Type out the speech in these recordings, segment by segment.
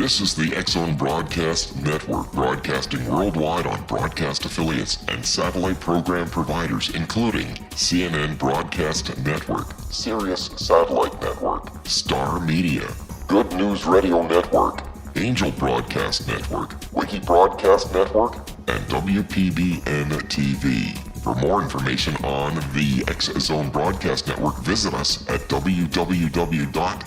This is the X-Zone Broadcast Network, broadcasting worldwide on broadcast affiliates and satellite program providers, including CNN Broadcast Network, Sirius Satellite Network, Star Media, Good News Radio Network, Angel Broadcast Network, Wiki Broadcast Network, and WPBN TV. For more information on the X-Zone Broadcast Network, visit us at www.xzbn.net.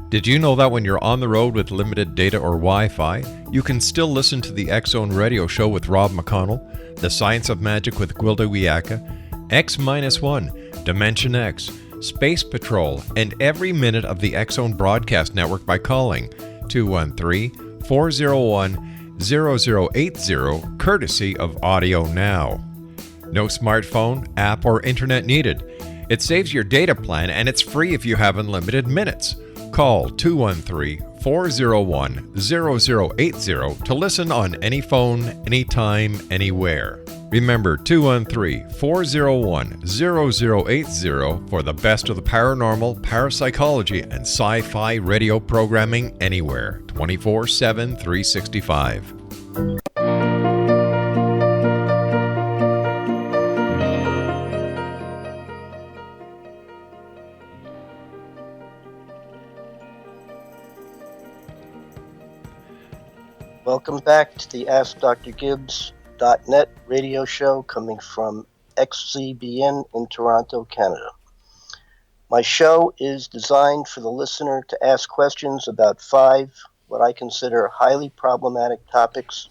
Did you know that when you're on the road with limited data or Wi-Fi, you can still listen to the X-Zone Radio Show with Rob McConnell, The Science of Magic with Gwilda Wiyaka, X-1, Dimension X, Space Patrol, and every minute of the X-Zone Broadcast Network by calling 213-401-0080, courtesy of Audio Now. No smartphone, app, or internet needed. It saves your data plan and it's free if you have unlimited minutes. Call 213-401-0080 to listen on any phone, anytime, anywhere. Remember 213-401-0080 for the best of the paranormal, parapsychology, and sci-fi radio programming anywhere, 24/7, 365. Welcome back to the AskDrGibbs.net radio show coming from XZBN in Toronto, Canada. My show is designed for the listener to ask questions about 5 what I consider highly problematic topics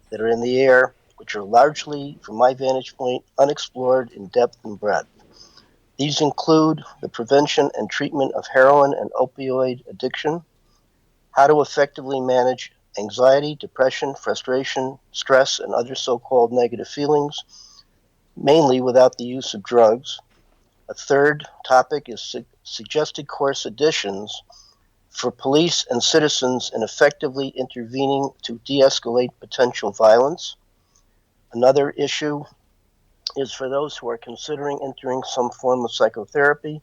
that are in the air, which are largely, from my vantage point, unexplored in depth and breadth. These include the prevention and treatment of heroin and opioid addiction, how to effectively manage anxiety, depression, frustration, stress, and other so-called negative feelings, mainly without the use of drugs. A third topic is suggested course additions for police and citizens in effectively intervening to de-escalate potential violence. Another issue is for those who are considering entering some form of psychotherapy.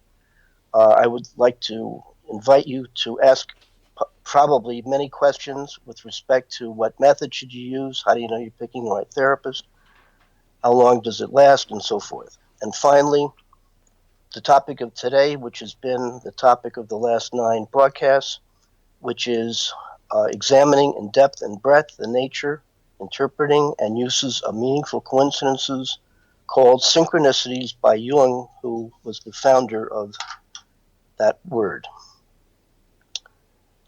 I would like to invite you to ask probably many questions with respect to what method should you use, how do you know you're picking the right therapist, how long does it last, and so forth. And finally, the topic of today, which has been the topic of the last 9 broadcasts, which is examining in depth and breadth the nature, interpreting, and uses of meaningful coincidences called synchronicities by Jung, who was the founder of that word.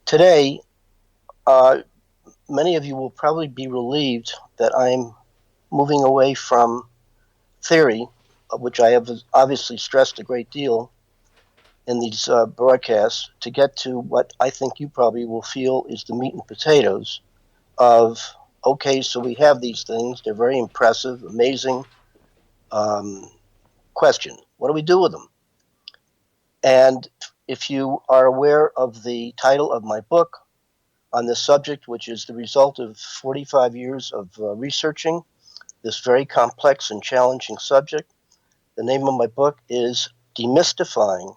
Today, many of you will probably be relieved that I'm moving away from theory, which I have obviously stressed a great deal in these broadcasts, to get to what I think you probably will feel is the meat and potatoes of, okay, so we have these things, they're very impressive, amazing. Question, what do we do with them? And if you are aware of the title of my book on this subject, which is the result of 45 years of researching this very complex and challenging subject, the name of my book is Demystifying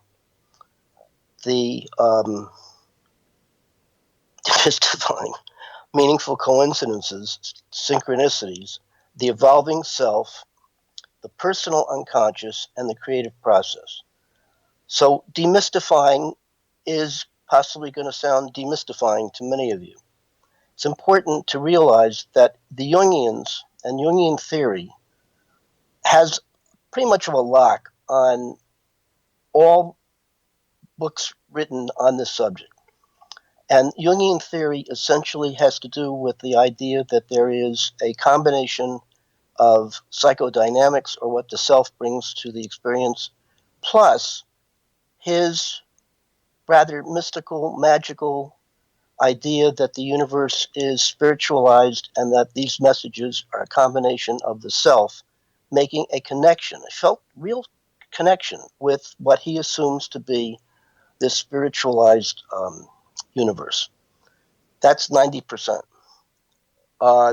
Meaningful Coincidences, Synchronicities, the Evolving Self, the Personal Unconscious, and the Creative Process. So demystifying is possibly going to sound demystifying to many of you. It's important to realize that the Jungians and Jungian theory has pretty much of a lock on all books written on this subject. And Jungian theory essentially has to do with the idea that there is a combination of psychodynamics, or what the self brings to the experience, plus his rather mystical, magical idea that the universe is spiritualized and that these messages are a combination of the self making a connection, a felt real connection with what he assumes to be this spiritualized universe. That's 90%.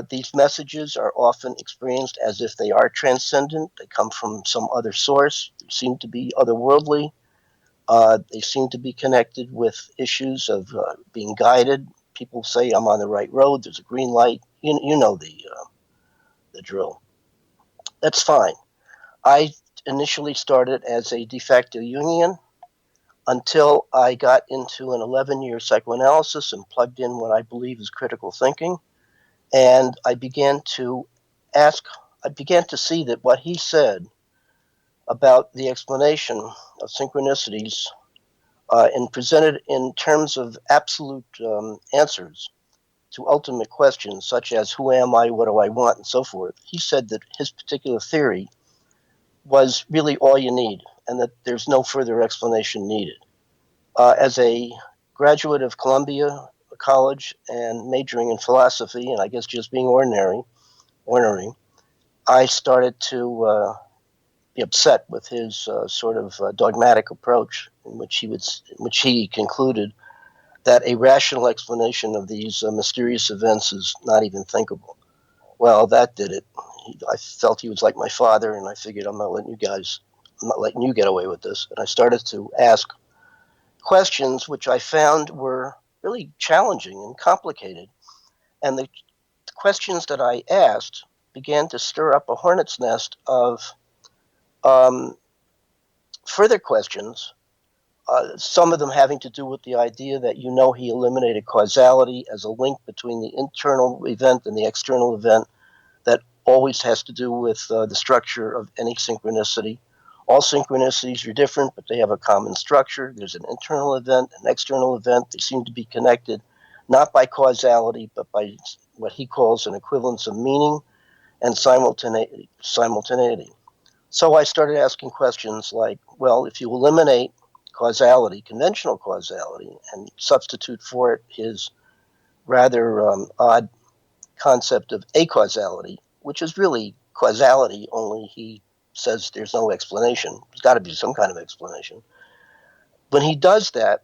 These messages are often experienced as if they are transcendent. They come from some other source. They seem to be otherworldly. They seem to be connected with issues of being guided. People say, I'm on the right road. There's a green light. You know the drill. That's fine. I initially started as a de facto Jungian until I got into an 11-year psychoanalysis and plugged in what I believe is critical thinking. And I began to see that what he said about the explanation of synchronicities and presented in terms of absolute answers to ultimate questions such as who am I, what do I want, and so forth. He said that his particular theory was really all you need and that there's no further explanation needed. As a graduate of Columbia College and majoring in philosophy, and I guess just being ornery, I started to be upset with his sort of dogmatic approach, in which he concluded that a rational explanation of these mysterious events is not even thinkable. Well, that did it. I felt he was like my father, and I figured I'm not letting you get away with this. And I started to ask questions which I found were really challenging and complicated. And the questions that I asked began to stir up a hornet's nest of further questions, some of them having to do with the idea that he eliminated causality as a link between the internal event and the external event that always has to do with the structure of any synchronicity. All synchronicities are different, but they have a common structure. There's an internal event, an external event. They seem to be connected not by causality, but by what he calls an equivalence of meaning and simultaneity. So I started asking questions like, well, if you eliminate causality, conventional causality, and substitute for it his rather odd concept of acausality, which is really causality, only he says there's no explanation. There's got to be some kind of explanation. When he does that,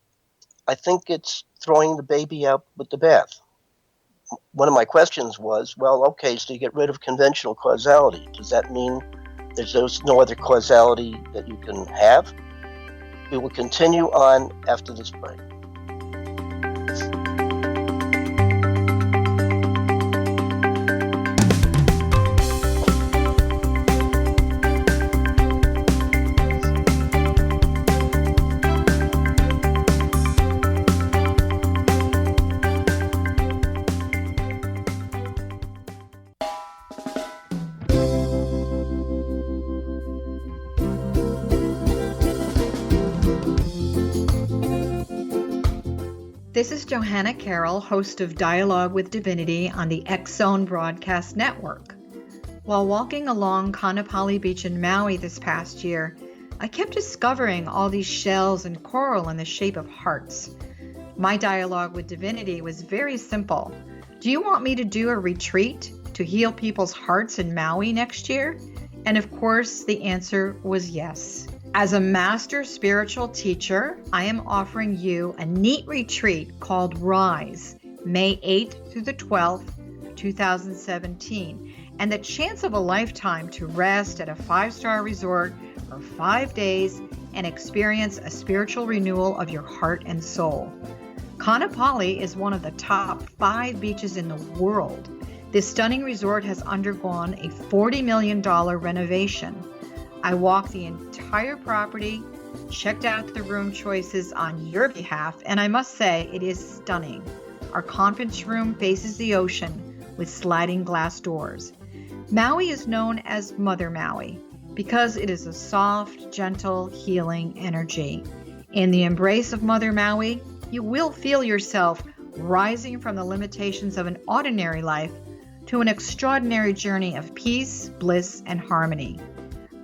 I think it's throwing the baby out with the bath. One of my questions was, well, okay, so you get rid of conventional causality. Does that mean there's no other causality that you can have? We will continue on after this break. This is Johanna Carroll, host of Dialogue with Divinity on the X-Zone Broadcast Network. While walking along Kaanapali Beach in Maui this past year, I kept discovering all these shells and coral in the shape of hearts. My dialogue with Divinity was very simple. Do you want me to do a retreat to heal people's hearts in Maui next year? And of course, the answer was yes. As a master spiritual teacher, I am offering you a neat retreat called Rise, May 8th through the 12th, 2017, and the chance of a lifetime to rest at a 5-star resort for 5 days and experience a spiritual renewal of your heart and soul. Kaanapali is one of the top 5 beaches in the world. This stunning resort has undergone a $40 million renovation. I walked the entire property, checked out the room choices on your behalf, and I must say it is stunning. Our conference room faces the ocean with sliding glass doors. Maui is known as Mother Maui because it is a soft, gentle, healing energy. In the embrace of Mother Maui, you will feel yourself rising from the limitations of an ordinary life to an extraordinary journey of peace, bliss, and harmony.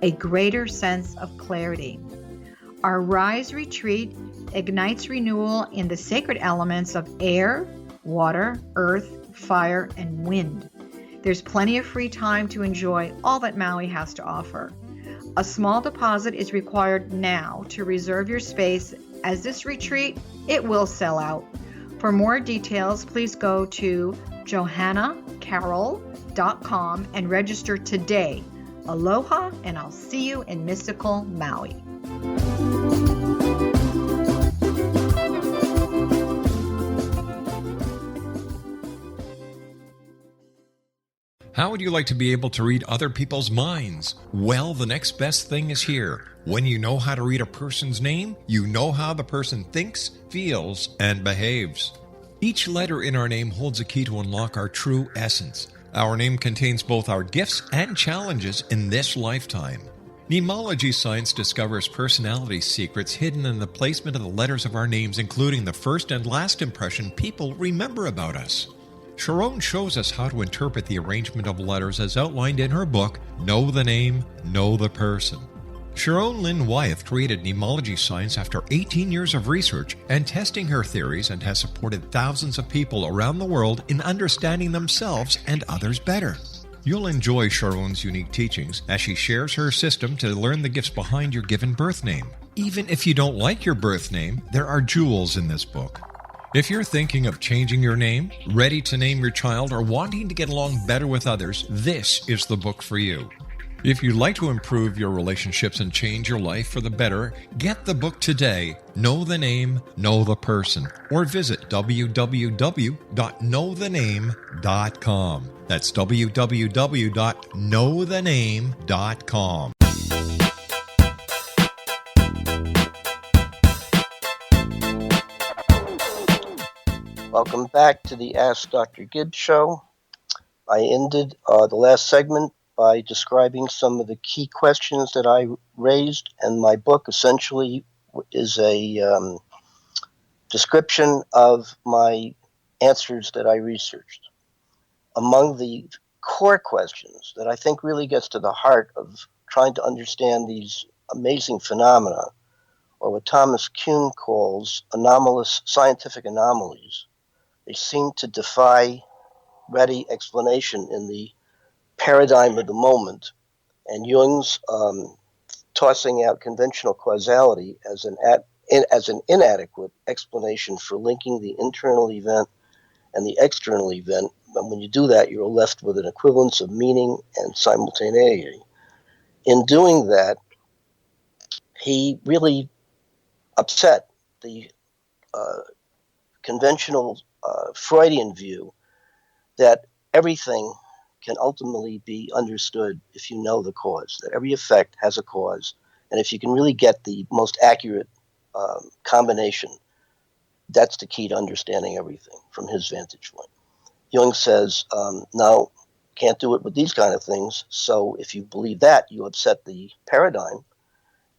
A greater sense of clarity. Our Rise retreat ignites renewal in the sacred elements of air, water, earth, fire, and wind. There's plenty of free time to enjoy all that Maui has to offer. A small deposit is required now to reserve your space, as this retreat, it will sell out. For more details, please go to johannacarroll.com and register today. Aloha, and I'll see you in mystical Maui. How would you like to be able to read other people's minds? Well, the next best thing is here. When you know how to read a person's name, you know how the person thinks, feels, and behaves. Each letter in our name holds a key to unlock our true essence. Our name contains both our gifts and challenges in this lifetime. Mnemology science discovers personality secrets hidden in the placement of the letters of our names, including the first and last impression people remember about us. Sharon shows us how to interpret the arrangement of letters as outlined in her book, Know the Name, Know the Person. Sharon Lynn Wyeth created mnemology science after 18 years of research and testing her theories, and has supported thousands of people around the world in understanding themselves and others better. You'll enjoy Sharon's unique teachings as she shares her system to learn the gifts behind your given birth name. Even if you don't like your birth name, there are jewels in this book. If you're thinking of changing your name, ready to name your child, or wanting to get along better with others, this is the book for you. If you'd like to improve your relationships and change your life for the better, get the book today, Know the Name, Know the Person, or visit www.knowthename.com. That's www.knowthename.com. Welcome back to the Ask Dr. Gibbs show. I ended the last segment by describing some of the key questions that I raised, and my book essentially is a description of my answers that I researched. Among the core questions that I think really gets to the heart of trying to understand these amazing phenomena, or what Thomas Kuhn calls anomalous scientific anomalies, they seem to defy ready explanation in the paradigm of the moment. And Jung's tossing out conventional causality as an inadequate explanation for linking the internal event and the external event. And when you do that, you're left with an equivalence of meaning and simultaneity. In doing that, he really upset the conventional Freudian view that everything can ultimately be understood if you know the cause, that every effect has a cause, and if you can really get the most accurate combination, that's the key to understanding everything from his vantage point. Jung says, no, can't do it with these kind of things, so if you believe that, you upset the paradigm.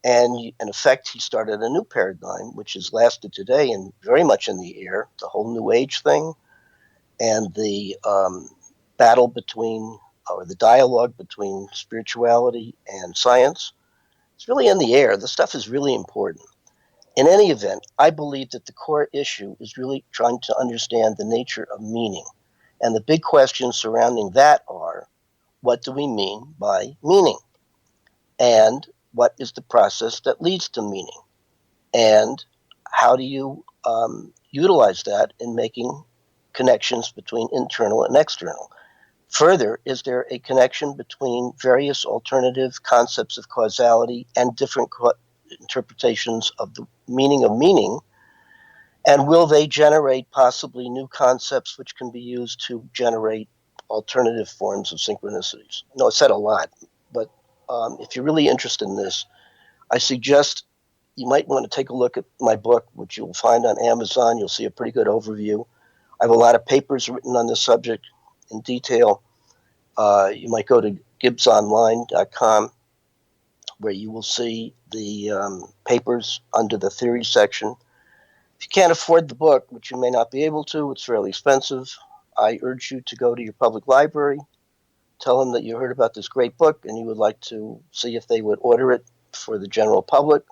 And in effect, he started a new paradigm, which has lasted today and very much in the air, the whole New Age thing, and the battle between, or the dialogue between spirituality and science. It's really in the air. The stuff is really important. In any event, I believe that the core issue is really trying to understand the nature of meaning. And the big questions surrounding that are, what do we mean by meaning? And what is the process that leads to meaning? And how do you utilize that in making connections between internal and external? Further, is there a connection between various alternative concepts of causality and different interpretations of the meaning of meaning? And will they generate possibly new concepts which can be used to generate alternative forms of synchronicities? I know I said a lot, but if you're really interested in this, I suggest you might want to take a look at my book, which you'll find on Amazon. You'll see a pretty good overview. I have a lot of papers written on this subject in detail. You might go to gibbsonline.com, where you will see the papers under the theory section. If you can't afford the book, which you may not be able to, it's fairly expensive, I urge you to go to your public library, tell them that you heard about this great book and you would like to see if they would order it for the general public.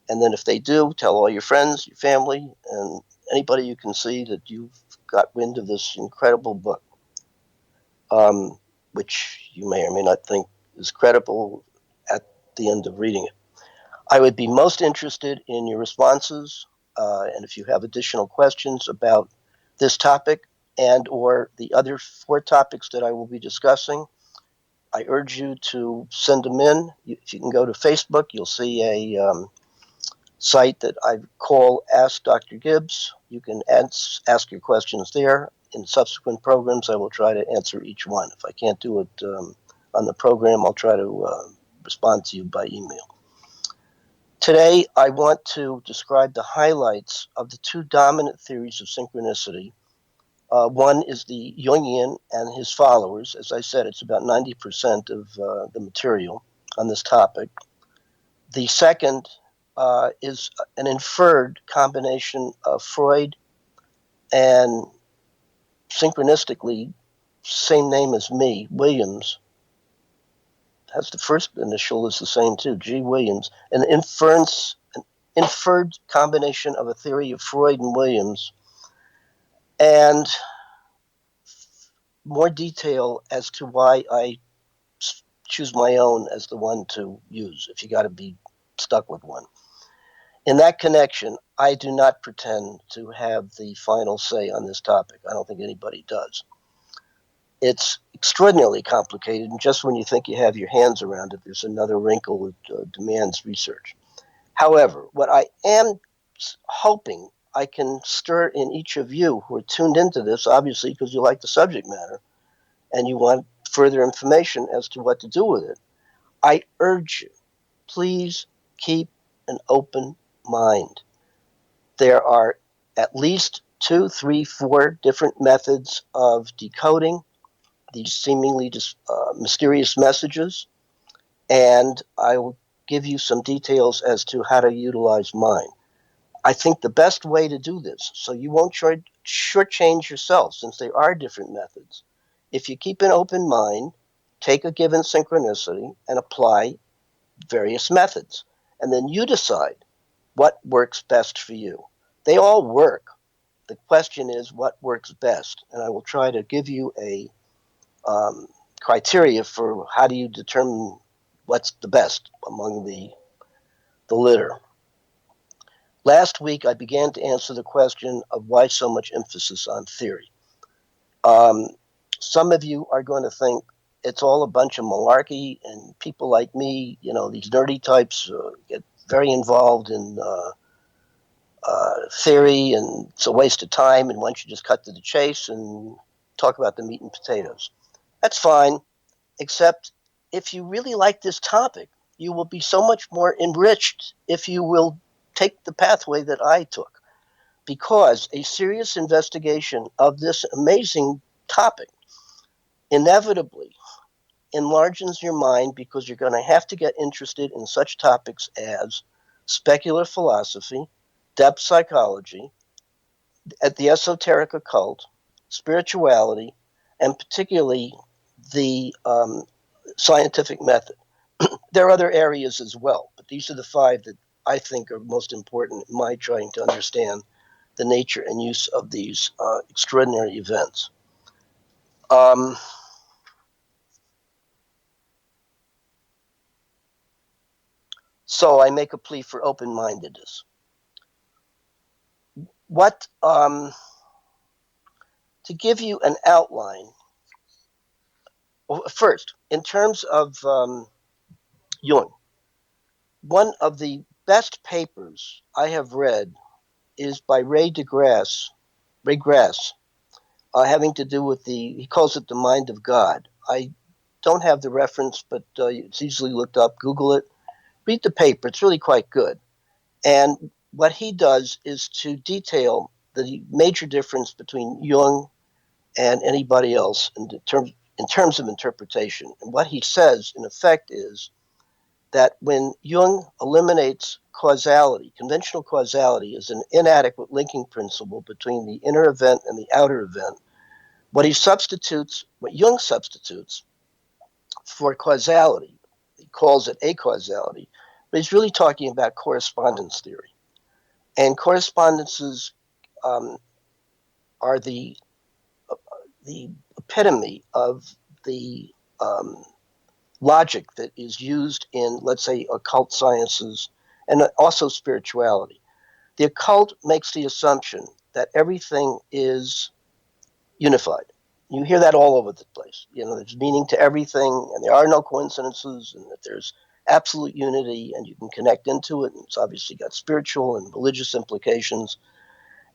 And then if they do, tell all your friends, your family, and anybody you can see that you've got wind of this incredible book, which you may or may not think is credible at the end of reading it. I would be most interested in your responses, and if you have additional questions about this topic and or the other 4 topics that I will be discussing, I urge you to send them in. If you can go to Facebook, you'll see a site that I call Ask Dr. Gibbs. You can ask your questions there. In subsequent programs, I will try to answer each one. If I can't do it on the program, I'll try to respond to you by email. Today, I want to describe the highlights of the 2 dominant theories of synchronicity. One is the Jungian and his followers. As I said, it's about 90% of the material on this topic. The second is an inferred combination of Freud and, synchronistically, same name as me, Williams. Has the first initial is the same too, G. Williams. An inferred combination of a theory of Freud and Williams, and more detail as to why I choose my own as the one to use, if you got to be stuck with one. In that connection, I do not pretend to have the final say on this topic. I don't think anybody does. It's extraordinarily complicated, and just when you think you have your hands around it, there's another wrinkle that demands research. However, what I am hoping I can stir in each of you who are tuned into this, obviously because you like the subject matter and you want further information as to what to do with it, I urge you, please keep an open mind. There are at least 2, 3, 4 different methods of decoding these seemingly mysterious messages, and I will give you some details as to how to utilize mine. I think the best way to do this, so you won't shortchange yourself, since there are different methods, if you keep an open mind, take a given synchronicity and apply various methods, and then you decide what works best for you. They all work. The question is what works best, and I will try to give you a criteria for how do you determine what's the best among the litter. Last week, I began to answer the question of why so much emphasis on theory. Some of you are going to think it's all a bunch of malarkey, and people like me, these nerdy types, get very involved in theory, and it's a waste of time, and why don't you just cut to the chase and talk about the meat and potatoes. That's fine, except if you really like this topic, you will be so much more enriched if you will take the pathway that I took, because a serious investigation of this amazing topic inevitably enlarges your mind, because you're going to have to get interested in such topics as speculative philosophy, depth psychology, the esoteric occult, spirituality, and particularly the scientific method. There are other areas as well, but these are the 5 that I think are most important in my trying to understand the nature and use of these extraordinary events. So I make a plea for open-mindedness. To give you an outline, first, in terms of Jung, one of the best papers I have read is by Ray Grass, having to do with he calls it the mind of God. I don't have the reference, but it's easily looked up. Google it. Read the paper. It's really quite good. And what he does is to detail the major difference between Jung and anybody else in terms of interpretation. And what he says, in effect, is that when Jung eliminates causality, conventional causality is an inadequate linking principle between the inner event and the outer event. What Jung substitutes for causality, he calls it acausality, but he's really talking about correspondence theory. And correspondences are the epitome of the logic that is used in, let's say, occult sciences and also spirituality. The occult makes the assumption that everything is unified. You hear that all over the place. There's meaning to everything, and there are no coincidences, and that there's absolute unity, and you can connect into it, and it's obviously got spiritual and religious implications.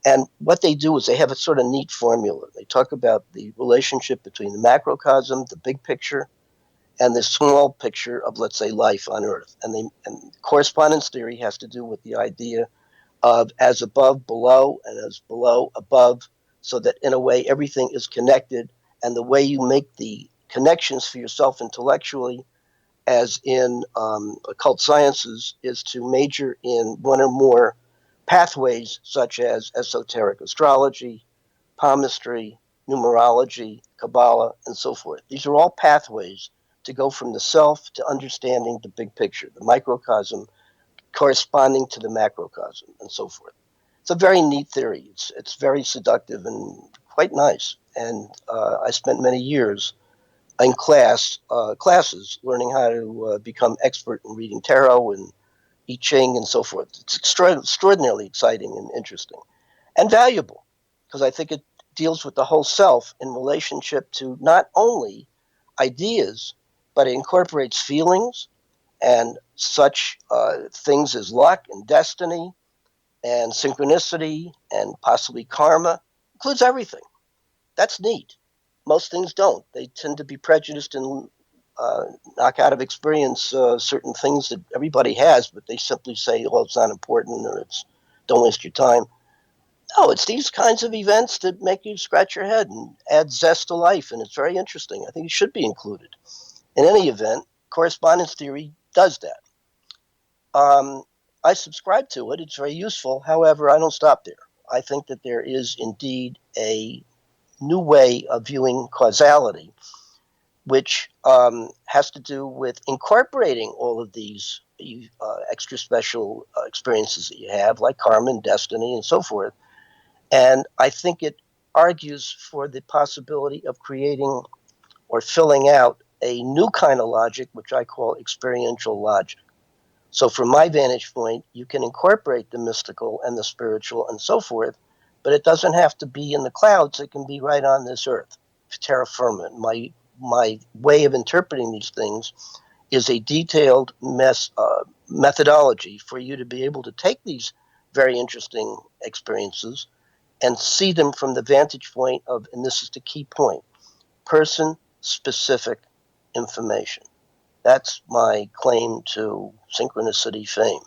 And what they do is they have a sort of neat formula. They talk about the relationship between the macrocosm, the big picture, and the small picture of, let's say, life on Earth. And correspondence theory has to do with the idea of as above, below, and as below, above, so that in a way everything is connected. And the way you make the connections for yourself intellectually, as in occult sciences, is to major in one or more pathways such as esoteric astrology, palmistry, numerology, Kabbalah, and so forth. These are all pathways to go from the self to understanding the big picture, the microcosm corresponding to the macrocosm, and so forth. It's a very neat theory. It's very seductive and quite nice. And I spent many years in classes learning how to become expert in reading tarot and I Ching and so forth. It's extraordinarily exciting and interesting and valuable, because I think it deals with the whole self in relationship to not only ideas, but it incorporates feelings and such things as luck and destiny and synchronicity and possibly karma. Includes everything. That's neat. Most things don't. They tend to be prejudiced and knock out of experience certain things that everybody has, but they simply say, well, it's not important, or don't waste your time. No, it's these kinds of events that make you scratch your head and add zest to life, and it's very interesting. I think it should be included. In any event, correspondence theory does that. I subscribe to it. It's very useful. However, I don't stop there. I think that there is indeed a new way of viewing causality, which has to do with incorporating all of these extra special experiences that you have, like karma and destiny and so forth. And I think it argues for the possibility of creating or filling out a new kind of logic, which I call experiential logic. So from my vantage point, you can incorporate the mystical and the spiritual and so forth, but it doesn't have to be in the clouds. It can be right on this earth, terra firma. My way of interpreting these things is a detailed methodology for you to be able to take these very interesting experiences and see them from the vantage point of, and this is the key point, person-specific information. That's my claim to synchronicity fame.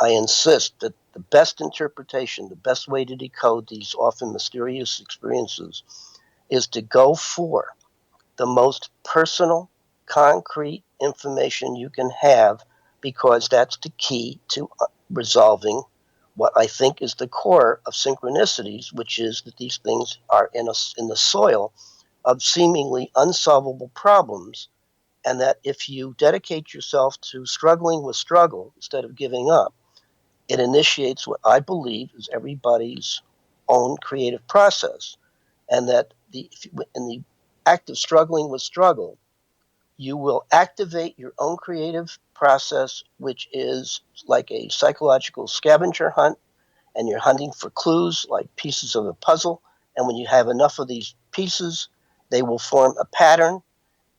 I insist that the best interpretation, the best way to decode these often mysterious experiences is to go for the most personal, concrete information you can have, because that's the key to resolving what I think is the core of synchronicities, which is that these things are in the soil of seemingly unsolvable problems, and that if you dedicate yourself to struggling with struggle instead of giving up, it initiates what I believe is everybody's own creative process, and that in the act of struggling with struggle, you will activate your own creative process, which is like a psychological scavenger hunt, and you're hunting for clues like pieces of a puzzle. And when you have enough of these pieces, they will form a pattern,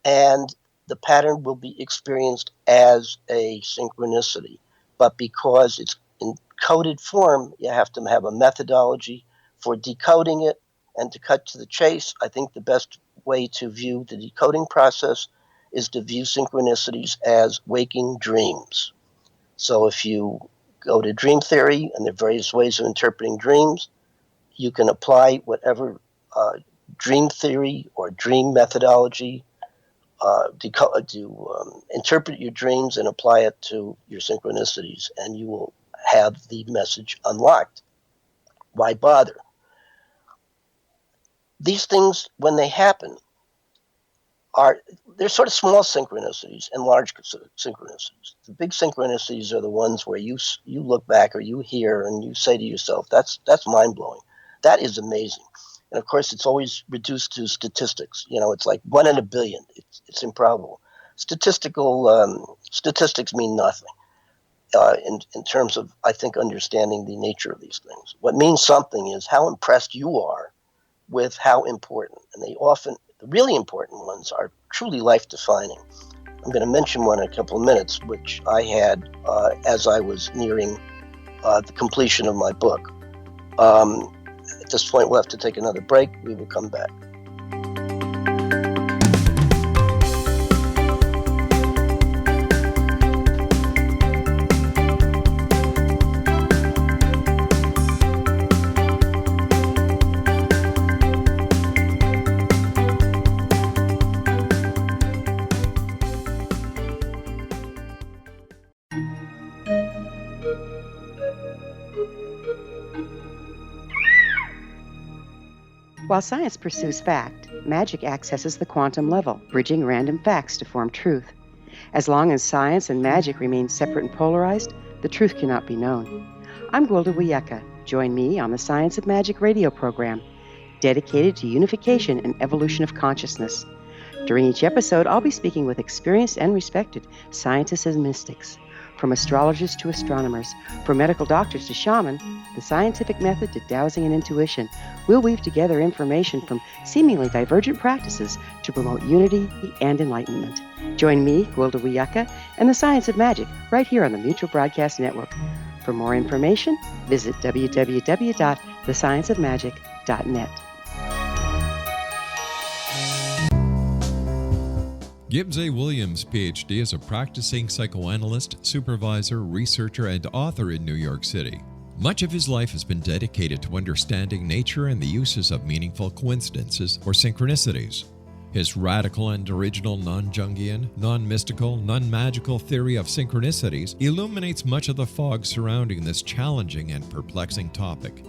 and the pattern will be experienced as a synchronicity. But because it's in coded form, you have to have a methodology for decoding it. And to cut to the chase, I think the best way to view the decoding process is to view synchronicities as waking dreams. So if you go to dream theory, and there are various ways of interpreting dreams, you can apply whatever dream theory or dream methodology to interpret your dreams and apply it to your synchronicities, and you will have the message unlocked. Why bother? These things, when they happen, they're sort of small synchronicities and large synchronicities. The big synchronicities are the ones where you look back or you hear and you say to yourself, that's mind-blowing. That is amazing. And of course, it's always reduced to statistics. It's like 1 in a billion. It's improbable. Statistics mean nothing in terms of, I think, understanding the nature of these things. What means something is how impressed you are with how important, and they often, the really important ones are truly life-defining. I'm going to mention one in a couple of minutes, which I had as I was nearing the completion of my book. At this point, we'll have to take another break. We will come back. While science pursues fact, magic accesses the quantum level, bridging random facts to form truth. As long as science and magic remain separate and polarized, the truth cannot be known. I'm Gwilda Wiyaka. Join me on the Science of Magic radio program, dedicated to unification and evolution of consciousness. During each episode, I'll be speaking with experienced and respected scientists and mystics. From astrologers to astronomers, from medical doctors to shaman, the scientific method to dowsing and intuition, we'll weave together information from seemingly divergent practices to promote unity and enlightenment. Join me, Gwilda Wiyaka, and the Science of Magic right here on the Mutual Broadcast Network. For more information, visit www.thescienceofmagic.net. Gibbs A. Williams, Ph.D., is a practicing psychoanalyst, supervisor, researcher, and author in New York City. Much of his life has been dedicated to understanding nature and the uses of meaningful coincidences or synchronicities. His radical and original non-Jungian, non-mystical, non-magical theory of synchronicities illuminates much of the fog surrounding this challenging and perplexing topic.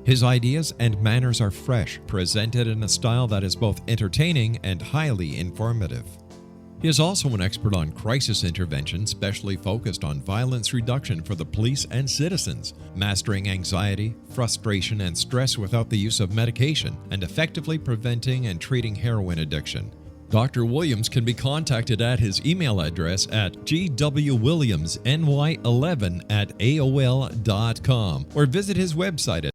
His ideas and manners are fresh, presented in a style that is both entertaining and highly informative. He is also an expert on crisis intervention, specially focused on violence reduction for the police and citizens, mastering anxiety, frustration, and stress without the use of medication, and effectively preventing and treating heroin addiction. Dr. Williams can be contacted at his email address at gwwilliamsny11@aol.com or visit his website at.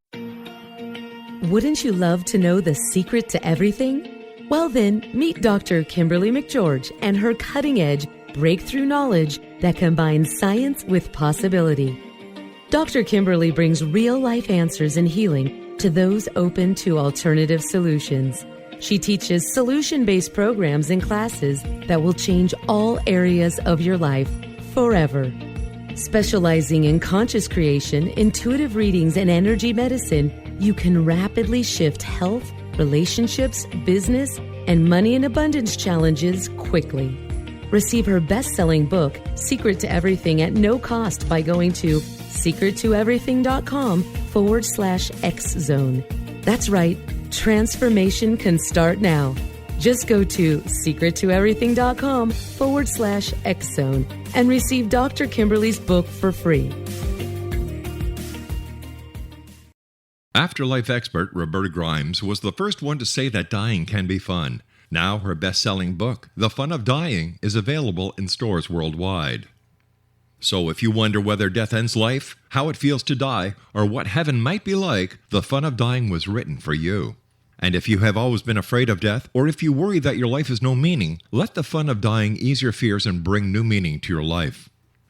Wouldn't you love to know the secret to everything? Well then, meet Dr. Kimberly McGeorge and her cutting-edge breakthrough knowledge that combines science with possibility. Dr. Kimberly brings real-life answers and healing to those open to alternative solutions. She teaches solution-based programs and classes that will change all areas of your life forever. Specializing in conscious creation, intuitive readings, and energy medicine, you can rapidly shift health, relationships, business, and money and abundance challenges quickly. Receive her best-selling book, Secret to Everything, at no cost by going to secrettoeverything.com/X-Zone. That's right, transformation can start now. Just go to secrettoeverything.com/X-Zone and receive Dr. Kimberly's book for free. Afterlife expert Roberta Grimes was the first one to say that dying can be fun. Now her best-selling book, The Fun of Dying, is available in stores worldwide. So if you wonder whether death ends life, how it feels to die, or what heaven might be like, The Fun of Dying was written for you. And if you have always been afraid of death, or if you worry that your life has no meaning, let The Fun of Dying ease your fears and bring new meaning to your life.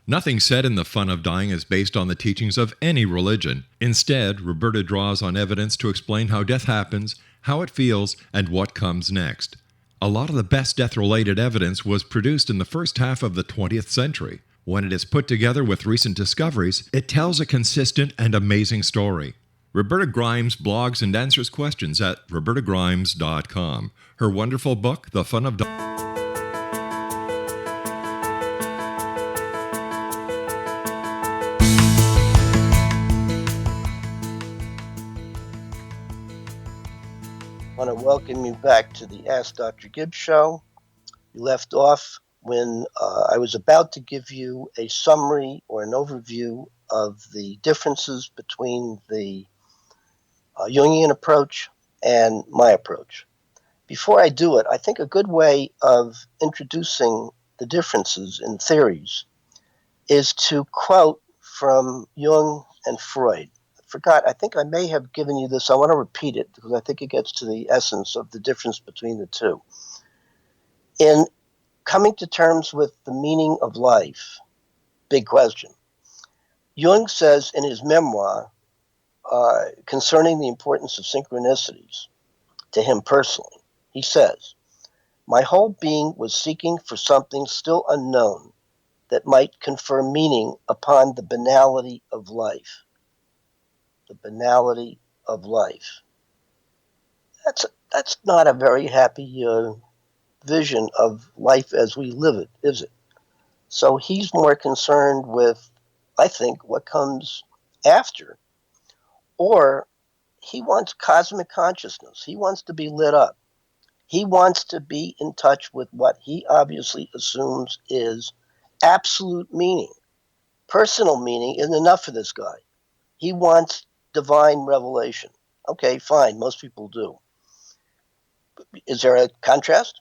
Nothing said in The Fun of Dying is based on the teachings of any religion. Instead, Roberta draws on evidence to explain how death happens, how it feels, and what comes next. A lot of the best death-related evidence was produced in the first half of the 20th century. When it is put together with recent discoveries, it tells a consistent and amazing story. Roberta Grimes blogs and answers questions at robertagrimes.com. Her wonderful book, The Fun of Dying. I want to welcome you back to the Ask Dr. Gibbs show. You left off when I was about to give you a summary or an overview of the differences between the Jungian approach and my approach. Before I do it, I think a good way of introducing the differences in theories is to quote from Jung and Freud forgot. I think I may have given you this. I want to repeat it because I think it gets to the essence of the difference between the two. In coming to terms with the meaning of life, big question. Jung says in his memoir concerning the importance of synchronicities to him personally, he says, "My whole being was seeking for something still unknown that might confer meaning upon the banality of life." The banality of life. That's not a very happy vision of life as we live it, is it? So he's more concerned with, I think, what comes after. Or he wants cosmic consciousness. He wants to be lit up. He wants to be in touch with what he obviously assumes is absolute meaning. Personal meaning isn't enough for this guy. He wants divine revelation. Okay, fine, most people do. Is there a contrast?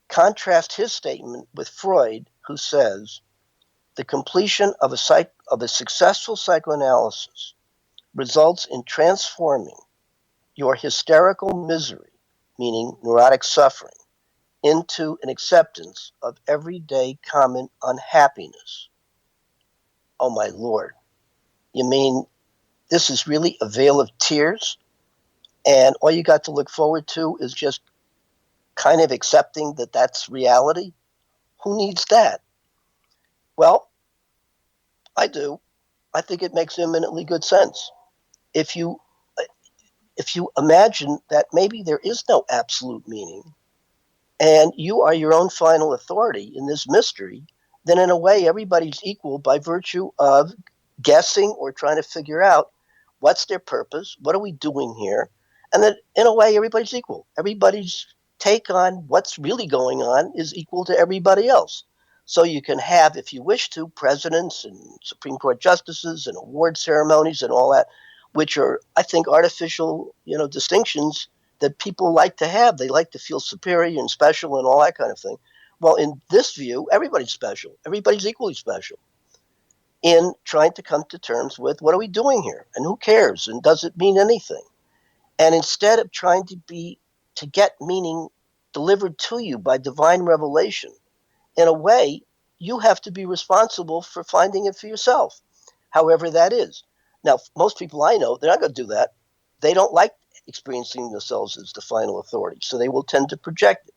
Contrast his statement with Freud, who says the completion of a successful psychoanalysis results in transforming your hysterical misery, meaning neurotic suffering, into an acceptance of everyday common unhappiness. Oh my Lord. You mean this is really a veil of tears? And all you got to look forward to is just kind of accepting that that's reality? Who needs that? Well, I do. I think it makes eminently good sense. If you imagine that maybe there is no absolute meaning and you are your own final authority in this mystery, then in a way everybody's equal by virtue of guessing or trying to figure out what's their purpose, what are we doing here, and that in a way everybody's equal. Everybody's take on what's really going on is equal to everybody else. So you can have, if you wish to, presidents and Supreme Court justices and award ceremonies and all that, which are, I think, artificial, distinctions that people like to have. They like to feel superior and special and all that kind of thing. Well, in this view, everybody's special. Everybody's equally special in trying to come to terms with what are we doing here and who cares and does it mean anything? And instead of trying to get meaning delivered to you by divine revelation, in a way, you have to be responsible for finding it for yourself, however that is. Now, most people I know, they're not going to do that. They don't like experiencing themselves as the final authority. So they will tend to project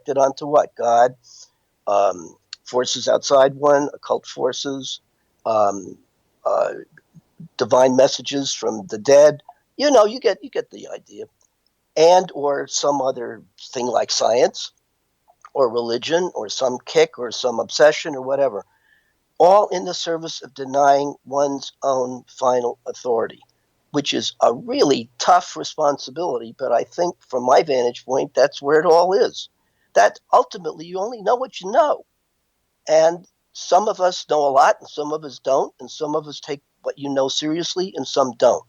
it onto what? God, forces outside one, occult forces, um, uh, divine messages from the dead. You get the idea. And or some other thing like science or religion or some kick or some obsession or whatever, all in the service of denying one's own final authority, which is a really tough responsibility. But I think from my vantage point, that's where it all is. That ultimately you only know what you know. And some of us know a lot and some of us don't. And some of us take what you know seriously and some don't,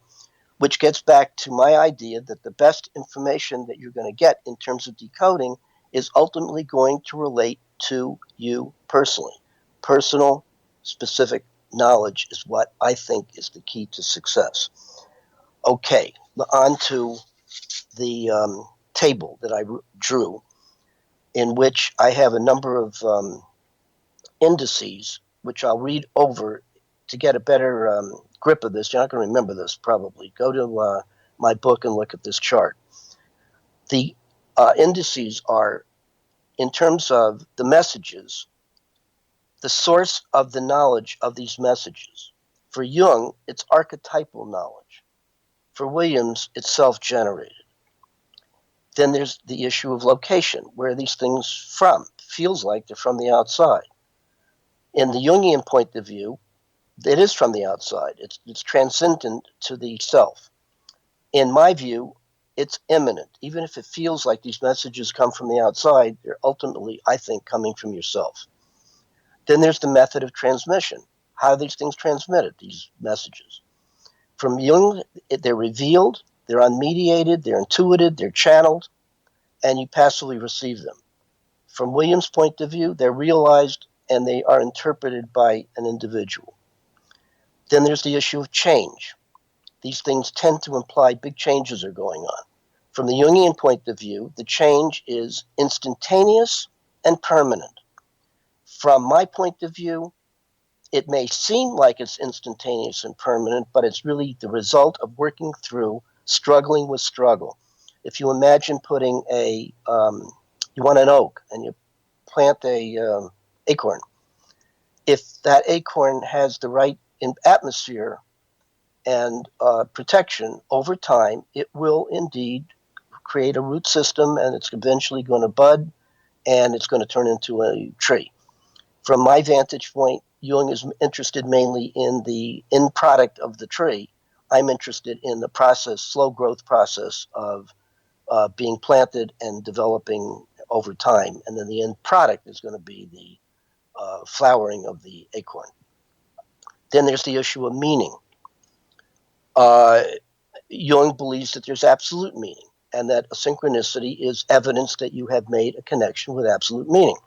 which gets back to my idea that the best information that you're going to get in terms of decoding is ultimately going to relate to you personally. Personal, specific knowledge is what I think is the key to success. Okay, on to the table that I drew, in which I have a number of indices, which I'll read over to get a better grip of this. You're not going to remember this probably. Go to my book and look at this chart. The indices are, in terms of the messages, the source of the knowledge of these messages. For Jung, it's archetypal knowledge. For Williams, it's self-generated. Then there's the issue of location. Where are these things from? Feels like they're from the outside. In the Jungian point of view, it is from the outside. It's transcendent to the self. In my view, it's immanent. Even if it feels like these messages come from the outside, they're ultimately, I think, coming from yourself. Then there's the method of transmission. How are these things transmitted, these messages? From Jung, they're revealed, they're unmediated, they're intuited, they're channeled, and you passively receive them. From Williams' point of view, they're realized and they are interpreted by an individual. Then there's the issue of change. these things tend to imply big changes are going on. From the Jungian point of view, the change is instantaneous and permanent. From my point of view, it may seem like it's instantaneous and permanent, but it's really the result of working through struggling with struggle. If you imagine putting you want an oak and you plant a acorn. If that acorn has the right atmosphere and protection over time, it will indeed create a root system, and it's eventually going to bud, and it's going to turn into a tree. From my vantage point, Jung is interested mainly in the end product of the tree. I'm interested in the process, slow growth process of being planted and developing over time. And then the end product is going to be the flowering of the acorn. Then there's the issue of meaning. Jung believes that there's absolute meaning, and that a synchronicity is evidence that you have made a connection with absolute meaning.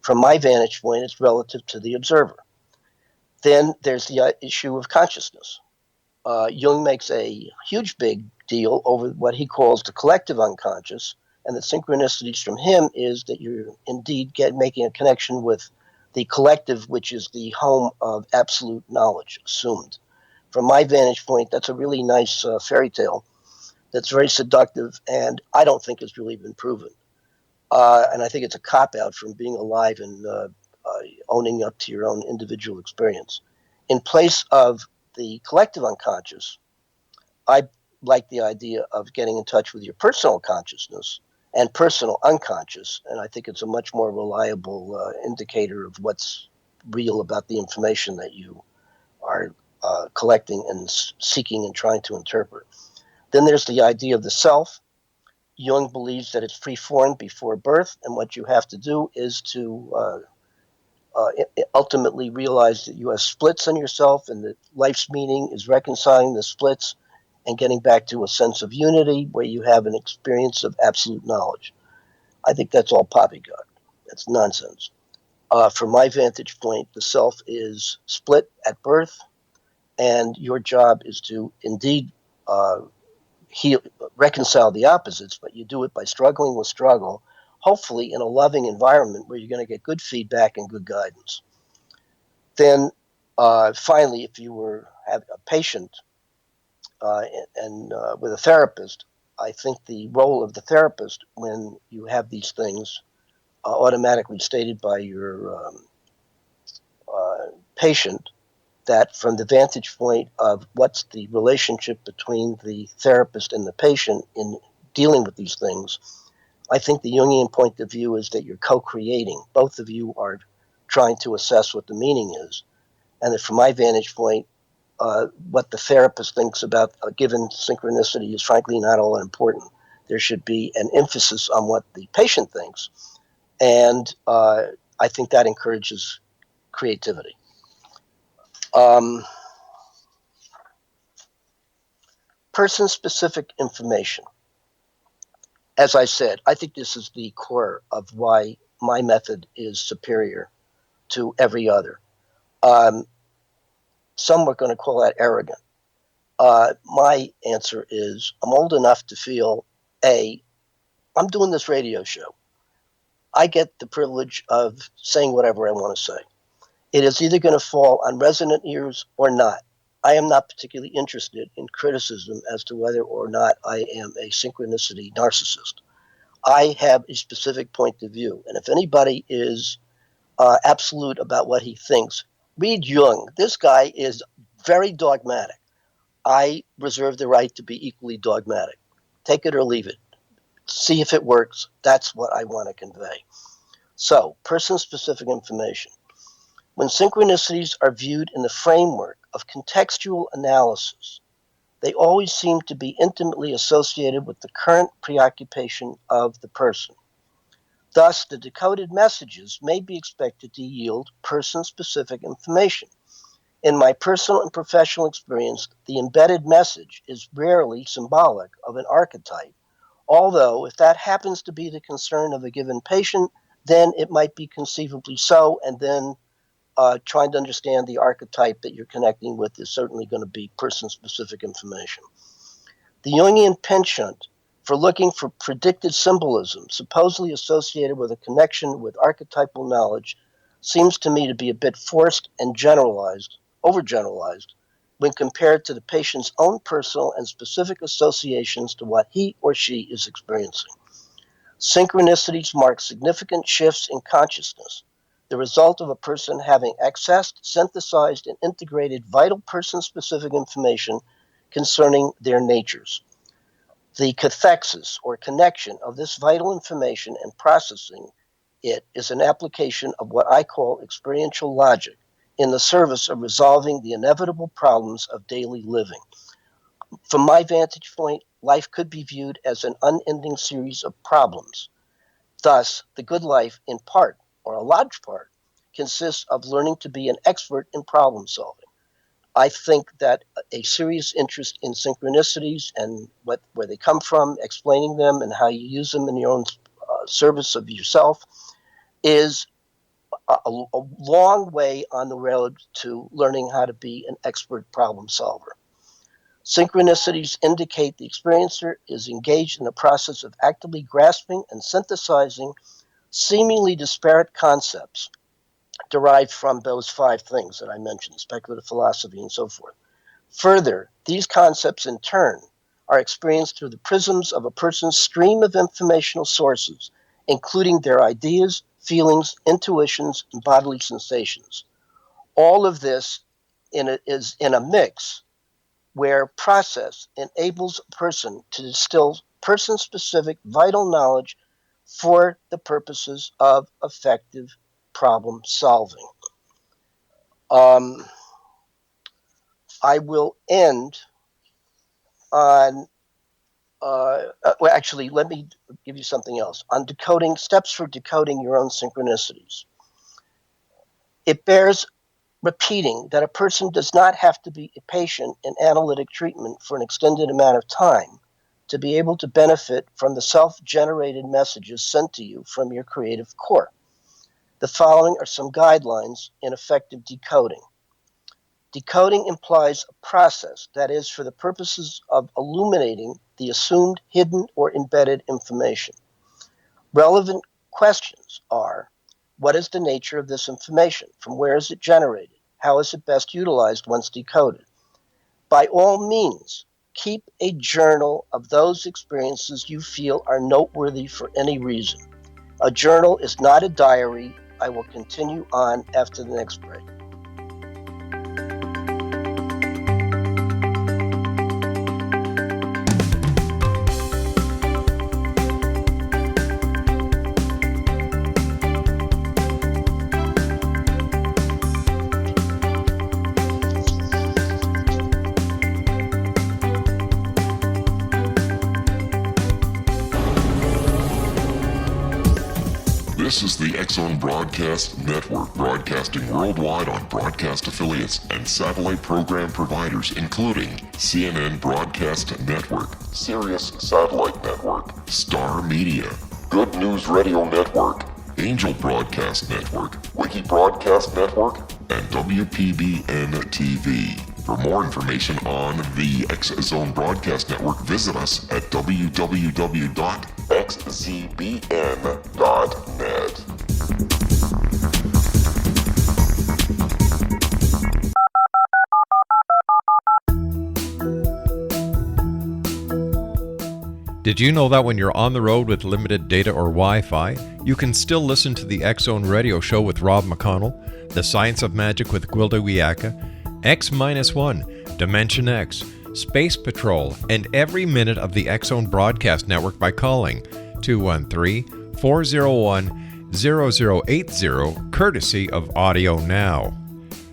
From my vantage point, it's relative to the observer. Then there's the issue of consciousness. Jung makes a huge big deal over what he calls the collective unconscious, and the synchronicities from him is that you're indeed making a connection with the collective, which is the home of absolute knowledge assumed. From my vantage point, that's a really nice fairy tale that's very seductive, and I don't think it's really been proven. And I think it's a cop-out from being alive and owning up to your own individual experience. In place of the collective unconscious, I like the idea of getting in touch with your personal consciousness and personal unconscious, and I think it's a much more reliable indicator of what's real about the information that you are collecting and seeking and trying to interpret. Then there's the idea of the self. Jung believes that it's free-formed before birth, and what you have to do is to ultimately realize that you have splits in yourself, and that life's meaning is reconciling the splits and getting back to a sense of unity where you have an experience of absolute knowledge. I think that's all poppycock. That's nonsense. From my vantage point, the self is split at birth, and your job is to indeed reconcile the opposites, but you do it by struggling with struggle, hopefully in a loving environment where you're going to get good feedback and good guidance. Then finally, if you were a patient and with a therapist, I think the role of the therapist when you have these things automatically stated by your patient, that from the vantage point of what's the relationship between the therapist and the patient in dealing with these things, I think the Jungian point of view is that you're co-creating. Both of you are trying to assess what the meaning is. And that from my vantage point, what the therapist thinks about a given synchronicity is frankly not all that important. There should be an emphasis on what the patient thinks. And I think that encourages creativity. Person-specific information. As I said, I think this is the core of why my method is superior to every other. Some are going to call that arrogant. My answer is I'm old enough to feel, I'm doing this radio show. I get the privilege of saying whatever I want to say. It is either going to fall on resonant ears or not. I am not particularly interested in criticism as to whether or not I am a synchronicity narcissist. I have a specific point of view. And if anybody is absolute about what he thinks, read Jung. This guy is very dogmatic. I reserve the right to be equally dogmatic. Take it or leave it. See if it works. That's what I want to convey. So, person-specific information. When synchronicities are viewed in the framework of contextual analysis, they always seem to be intimately associated with the current preoccupation of the person. Thus, the decoded messages may be expected to yield person-specific information. In my personal and professional experience, the embedded message is rarely symbolic of an archetype, although if that happens to be the concern of a given patient, then it might be conceivably so, and then trying to understand the archetype that you're connecting with is certainly going to be person-specific information. The Jungian penchant for looking for predicted symbolism, supposedly associated with a connection with archetypal knowledge, seems to me to be a bit forced and generalized, overgeneralized, when compared to the patient's own personal and specific associations to what he or she is experiencing. Synchronicities mark significant shifts in consciousness, the result of a person having accessed, synthesized, and integrated vital person-specific information concerning their natures. The cathexis, or connection, of this vital information and processing it is an application of what I call experiential logic in the service of resolving the inevitable problems of daily living. From my vantage point, life could be viewed as an unending series of problems. Thus, the good life, in part, or a large part, consists of learning to be an expert in problem solving. I think that a serious interest in synchronicities and where they come from, explaining them, and how you use them in your own service of yourself is a long way on the road to learning how to be an expert problem solver. Synchronicities indicate the experiencer is engaged in the process of actively grasping and synthesizing seemingly disparate concepts derived from those 5 things that I mentioned, speculative philosophy and so forth. Further, these concepts in turn are experienced through the prisms of a person's stream of informational sources, including their ideas, feelings, intuitions, and bodily sensations. All of this is in a mix where process enables a person to distill person-specific vital knowledge for the purposes of effective problem solving. I will end on, actually, let me give you something else. On decoding, steps for decoding your own synchronicities. It bears repeating that a person does not have to be a patient in analytic treatment for an extended amount of time to be able to benefit from the self-generated messages sent to you from your creative core. The following are some guidelines in effective decoding. Decoding implies a process that is for the purposes of illuminating the assumed, hidden, or embedded information. Relevant questions are: what is the nature of this information? From where is it generated? How is it best utilized once decoded? By all means, keep a journal of those experiences you feel are noteworthy for any reason. A journal is not a diary. I will continue on after the next break. This is the X-Zone Broadcast Network, broadcasting worldwide on broadcast affiliates and satellite program providers, including CNN Broadcast Network, Sirius Satellite Network, Star Media, Good News Radio Network, Angel Broadcast Network, Wiki Broadcast Network, and WPBN TV. For more information on the X-Zone Broadcast Network, visit us at www.xzbn.net. Did you know that when you're on the road with limited data or Wi-Fi, you can still listen to the X-Zone Radio Show with Rob McConnell, The Science of Magic with Gwilda Wiyaka, X-1, Dimension X, Space Patrol, and every minute of the X-Zone Broadcast Network by calling 213-401-0080, courtesy of Audio Now.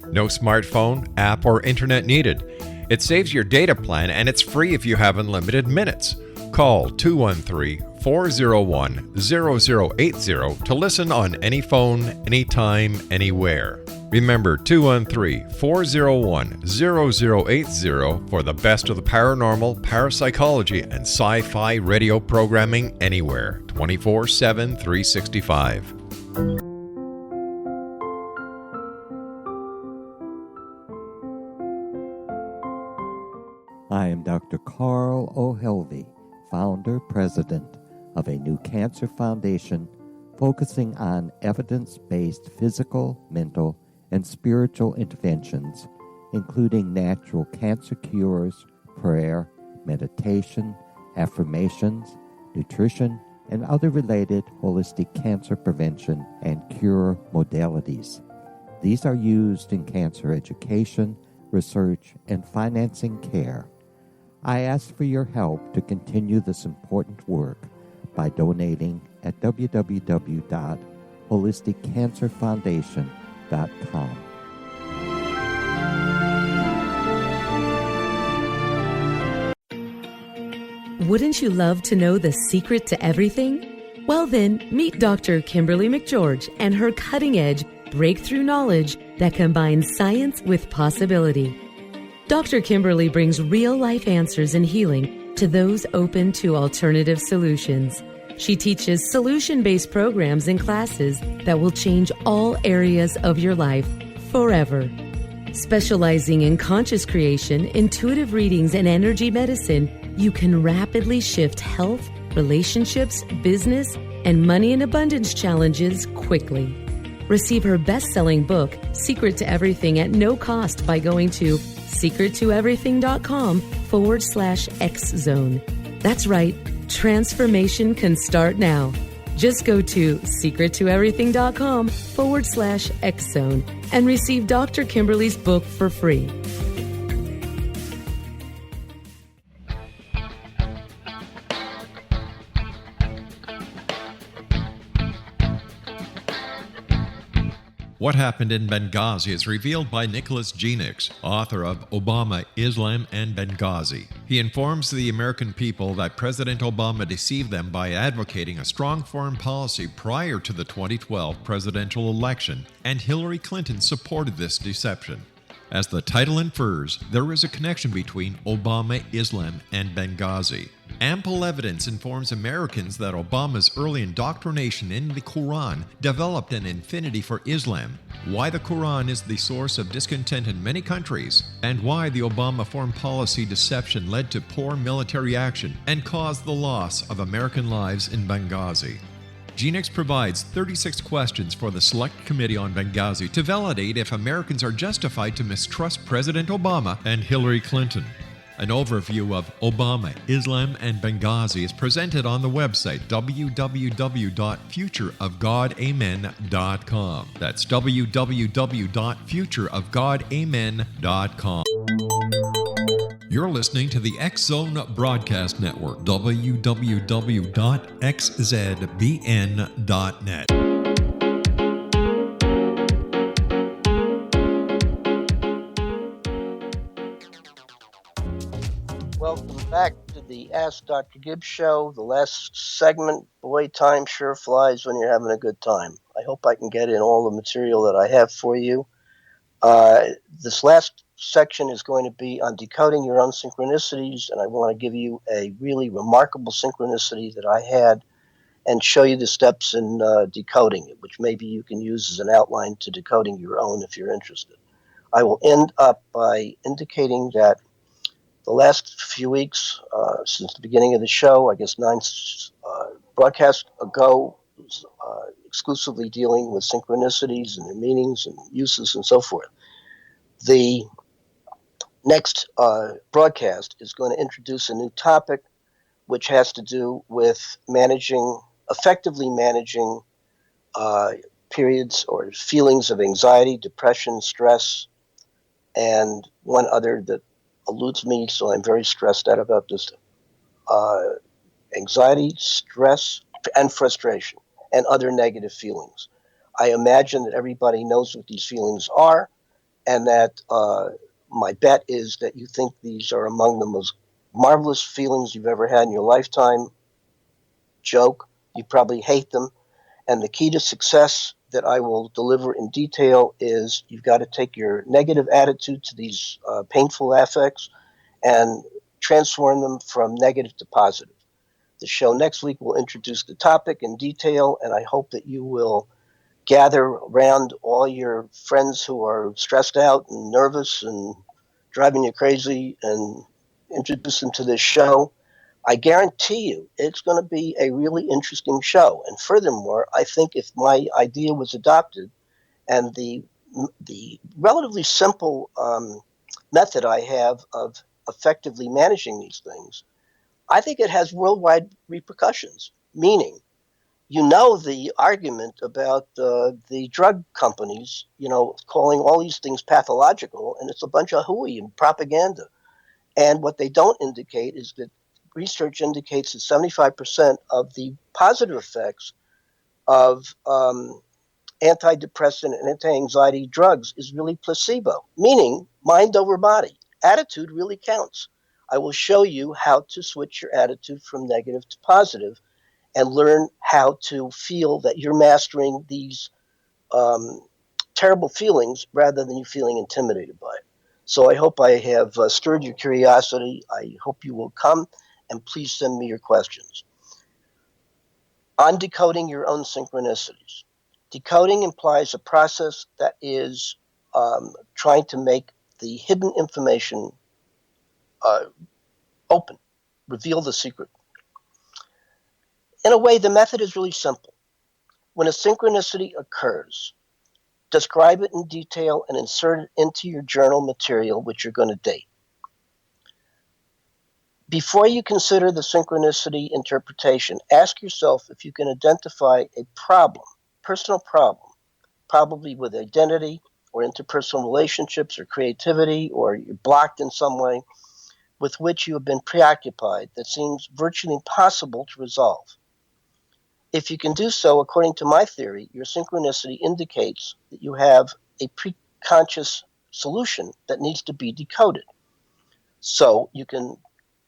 No smartphone, app, or internet needed. It saves your data plan and it's free if you have unlimited minutes. Call 213-401-0080 to listen on any phone, anytime, anywhere. Remember 213-401-0080 for the best of the paranormal, parapsychology, and sci-fi radio programming anywhere, 24/7, 365. Dr. Carl O'Helvey, founder, president of a new cancer foundation focusing on evidence-based physical, mental, and spiritual interventions, including natural cancer cures, prayer, meditation, affirmations, nutrition, and other related holistic cancer prevention and cure modalities. These are used in cancer education, research, and financing care. I ask for your help to continue this important work by donating at www.holisticcancerfoundation.com. Wouldn't you love to know the secret to everything? Well then, meet Dr. Kimberly McGeorge and her cutting-edge breakthrough knowledge that combines science with possibility. Dr. Kimberly brings real-life answers and healing to those open to alternative solutions. She teaches solution-based programs and classes that will change all areas of your life forever. Specializing in conscious creation, intuitive readings, and energy medicine, you can rapidly shift health, relationships, business, and money and abundance challenges quickly. Receive her best-selling book, Secret to Everything, at no cost by going to secrettoeverything.com/X-Zone. That's right, transformation can start now. Just go to secrettoeverything.com/X-Zone and receive Dr. Kimberly's book for free. What Happened in Benghazi is revealed by Nicholas Genix, author of Obama, Islam, and Benghazi. He informs the American people that President Obama deceived them by advocating a strong foreign policy prior to the 2012 presidential election, and Hillary Clinton supported this deception. As the title infers, there is a connection between Obama, Islam, and Benghazi. Ample evidence informs Americans that Obama's early indoctrination in the Quran developed an affinity for Islam, why the Quran is the source of discontent in many countries, and why the Obama foreign policy deception led to poor military action and caused the loss of American lives in Benghazi. Genix provides 36 questions for the Select Committee on Benghazi to validate if Americans are justified to mistrust President Obama and Hillary Clinton. An overview of Obama, Islam, and Benghazi is presented on the website www.futureofgodamen.com. That's www.futureofgodamen.com. You're listening to the X-Zone Broadcast Network, www.xzbn.net. Welcome back to the Ask Dr. Gibbs show, the last segment. Boy, time sure flies when you're having a good time. I hope I can get in all the material that I have for you. This last section is going to be on decoding your own synchronicities, and I want to give you a really remarkable synchronicity that I had and show you the steps in decoding it, which maybe you can use as an outline to decoding your own if you're interested. I will end up by indicating that the last few weeks, since the beginning of the show, I guess 9 broadcasts ago, was exclusively dealing with synchronicities and their meanings and uses and so forth. The next broadcast is going to introduce a new topic, which has to do with effectively managing periods or feelings of anxiety, depression, stress, and one other that eludes me, so I'm very stressed out about this. Anxiety, stress, and frustration, and other negative feelings. I imagine that everybody knows what these feelings are, and that my bet is that you think these are among the most marvelous feelings you've ever had in your lifetime. Joke. You probably hate them. And the key to success that I will deliver in detail is you've got to take your negative attitude to these painful affects and transform them from negative to positive. The show next week will introduce the topic in detail, and I hope that you will gather around all your friends who are stressed out and nervous and driving you crazy and introduce them to this show. I guarantee you it's going to be a really interesting show. And furthermore, I think if my idea was adopted and the relatively simple method I have of effectively managing these things, I think it has worldwide repercussions. Meaning, the argument about the drug companies, calling all these things pathological, and it's a bunch of hooey and propaganda. And what they don't indicate is that research indicates that 75% of the positive effects of antidepressant and anti-anxiety drugs is really placebo, meaning mind over body. Attitude really counts. I will show you how to switch your attitude from negative to positive and learn how to feel that you're mastering these um, terrible feelings rather than you feeling intimidated by it. So I hope I have stirred your curiosity. I hope you will come, and please send me your questions. On decoding your own synchronicities. Decoding implies a process that is trying to make the hidden information open, reveal the secret. In a way, the method is really simple. When a synchronicity occurs, describe it in detail and insert it into your journal material, which you're going to date. Before you consider the synchronicity interpretation, ask yourself if you can identify a problem, personal problem, probably with identity or interpersonal relationships or creativity, or you're blocked in some way, with which you have been preoccupied that seems virtually impossible to resolve. If you can do so, according to my theory, your synchronicity indicates that you have a preconscious solution that needs to be decoded. So you can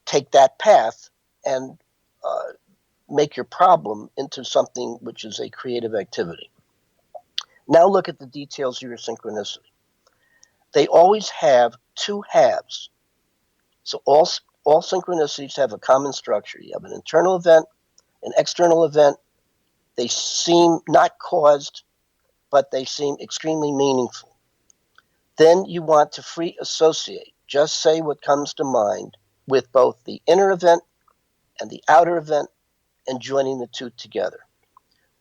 take that path and make your problem into something which is a creative activity. Now look at the details of your synchronicity. They always have two halves. So all synchronicities have a common structure. You have an internal event, an external event. They seem not caused, but they seem extremely meaningful. Then you want to free associate. Just say what comes to mind with both the inner event and the outer event and joining the two together.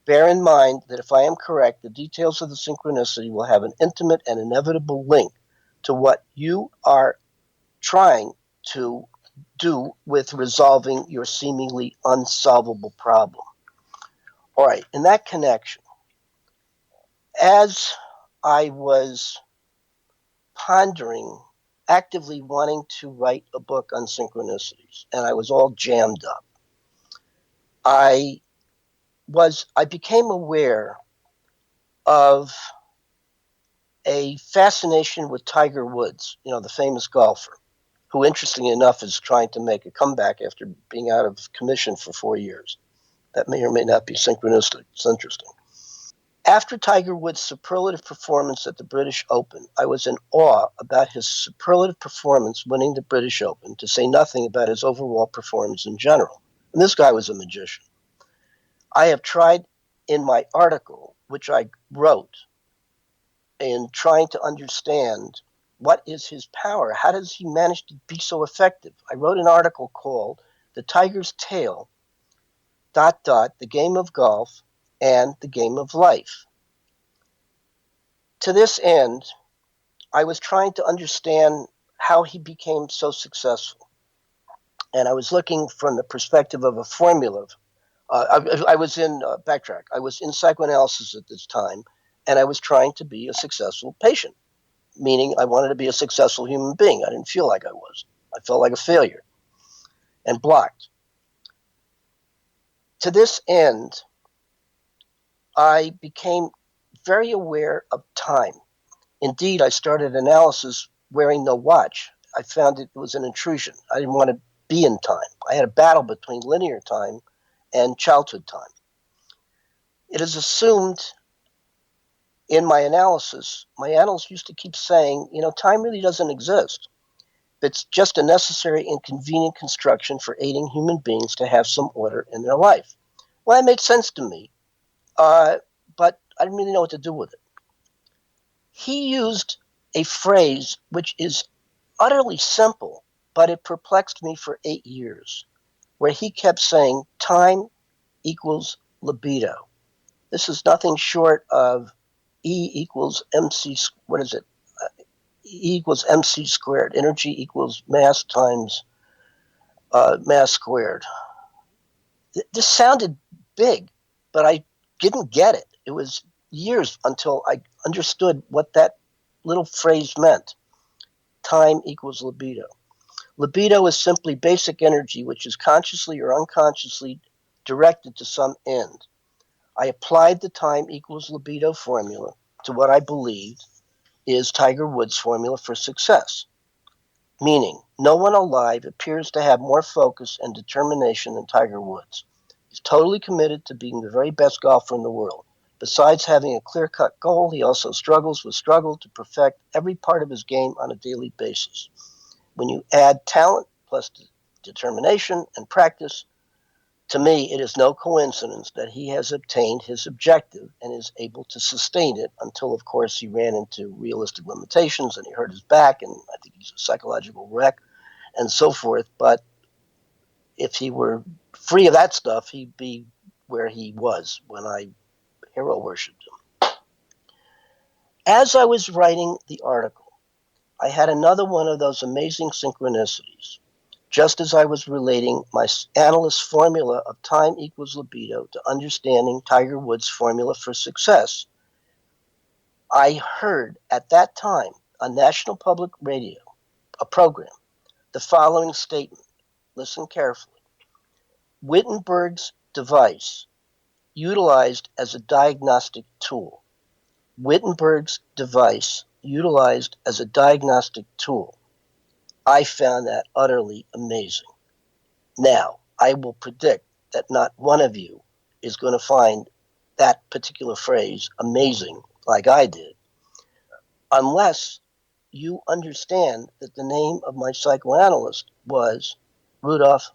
Bear in mind that if I am correct, the details of the synchronicity will have an intimate and inevitable link to what you are trying to do with resolving your seemingly unsolvable problem. All right, in that connection, as I was pondering, actively wanting to write a book on synchronicities, and I was all jammed up, I became aware of a fascination with Tiger Woods, the famous golfer, who, interestingly enough, is trying to make a comeback after being out of commission for 4 years. That may or may not be synchronistic. It's interesting. After Tiger Woods' superlative performance at the British Open, I was in awe about his superlative performance winning the British Open, to say nothing about his overall performance in general. And this guy was a magician. I have tried in my article, which I wrote, in trying to understand what is his power. How does he manage to be so effective? I wrote an article called The Tiger's Tale, ... the game of golf and the game of life. To this end, I was trying to understand how he became so successful. And I was looking from the perspective of a formula. I was in psychoanalysis at this time, and I was trying to be a successful patient, meaning I wanted to be a successful human being. I didn't feel like I was. I felt like a failure and blocked. To this end, I became very aware of time. Indeed, I started analysis wearing no watch. I found it was an intrusion. I didn't want to be in time. I had a battle between linear time and childhood time. It is assumed in my analysis, my analysts used to keep saying, time really doesn't exist. It's just a necessary and convenient construction for aiding human beings to have some order in their life. Well, that made sense to me, but I didn't really know what to do with it. He used a phrase which is utterly simple, but it perplexed me for 8 years, where he kept saying time equals libido. This is nothing short of E equals MC, what is it? E equals MC squared. Energy equals mass times mass squared. This sounded big, but I didn't get it. It was years until I understood what that little phrase meant. Time equals libido. Libido is simply basic energy, which is consciously or unconsciously directed to some end. I applied the time equals libido formula to what I believed is Tiger Woods' formula for success. Meaning, no one alive appears to have more focus and determination than Tiger Woods. He's totally committed to being the very best golfer in the world. Besides having a clear-cut goal, he also struggles to perfect every part of his game on a daily basis. When you add talent plus determination and practice, to me, it is no coincidence that he has obtained his objective and is able to sustain it until, of course, he ran into realistic limitations and he hurt his back, and I think he's a psychological wreck and so forth. But if he were free of that stuff, he'd be where he was when I hero worshipped him. As I was writing the article, I had another one of those amazing synchronicities. Just as I was relating my analyst's formula of time equals libido to understanding Tiger Woods' formula for success, I heard at that time on National Public Radio, a program, the following statement. Listen carefully. Wittenberg's device utilized as a diagnostic tool. Wittenberg's device utilized as a diagnostic tool. I found that utterly amazing. Now, I will predict that not one of you is going to find that particular phrase amazing like I did, unless you understand that the name of my psychoanalyst was Rudolf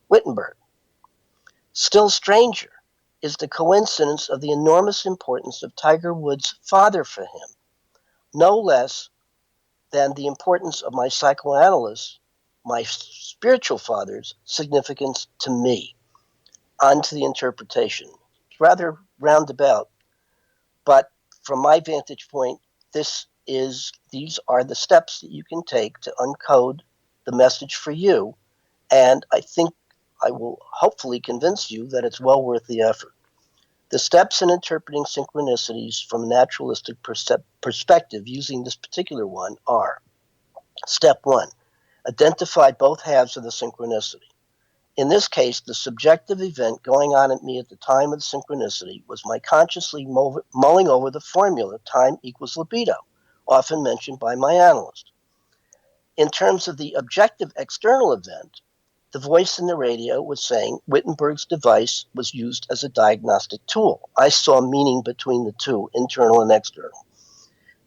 Wittenberg. Still stranger is the coincidence of the enormous importance of Tiger Woods' father for him, no less than the importance of my psychoanalyst, my spiritual father's significance to me. On to the interpretation. It's rather roundabout, but from my vantage point, these are the steps that you can take to uncode the message for you, and I think I will hopefully convince you that it's well worth the effort. The steps in interpreting synchronicities from a naturalistic perspective using this particular one are: Step 1. Identify both halves of the synchronicity. In this case, the subjective event going on at me at the time of the synchronicity was my consciously mulling over the formula time equals libido, often mentioned by my analyst. In terms of the objective external event, the voice in the radio was saying Wittenberg's device was used as a diagnostic tool. I saw meaning between the two, internal and external.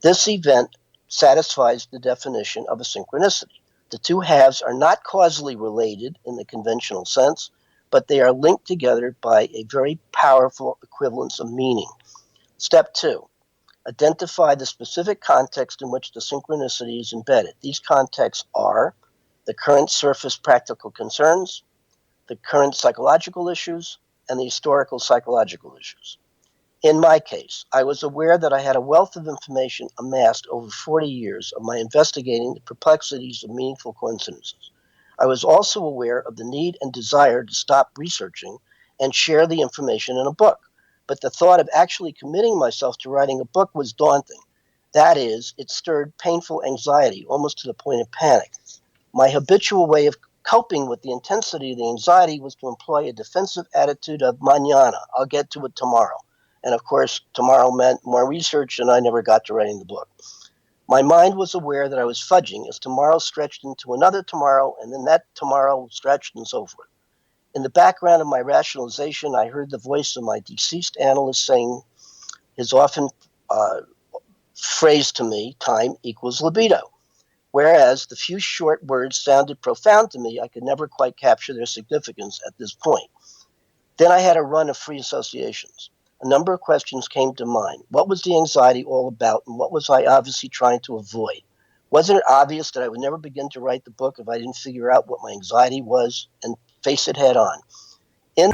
This event satisfies the definition of a synchronicity. The two halves are not causally related in the conventional sense, but they are linked together by a very powerful equivalence of meaning. Step 2. Identify the specific context in which the synchronicity is embedded. These contexts are the current surface practical concerns, the current psychological issues, and the historical psychological issues. In my case, I was aware that I had a wealth of information amassed over 40 years of my investigating the perplexities of meaningful coincidences. I was also aware of the need and desire to stop researching and share the information in a book. But the thought of actually committing myself to writing a book was daunting. That is, it stirred painful anxiety, almost to the point of panic. My habitual way of coping with the intensity of the anxiety was to employ a defensive attitude of mañana, I'll get to it tomorrow. And of course, tomorrow meant more research, and I never got to writing the book. My mind was aware that I was fudging as tomorrow stretched into another tomorrow, and then that tomorrow stretched, and so forth. In the background of my rationalization, I heard the voice of my deceased analyst saying his often phrase to me, time equals libido. Whereas the few short words sounded profound to me, I could never quite capture their significance at this point. Then I had a run of free associations. A number of questions came to mind. What was the anxiety all about, and what was I obviously trying to avoid? Wasn't it obvious that I would never begin to write the book if I didn't figure out what my anxiety was and face it head on? In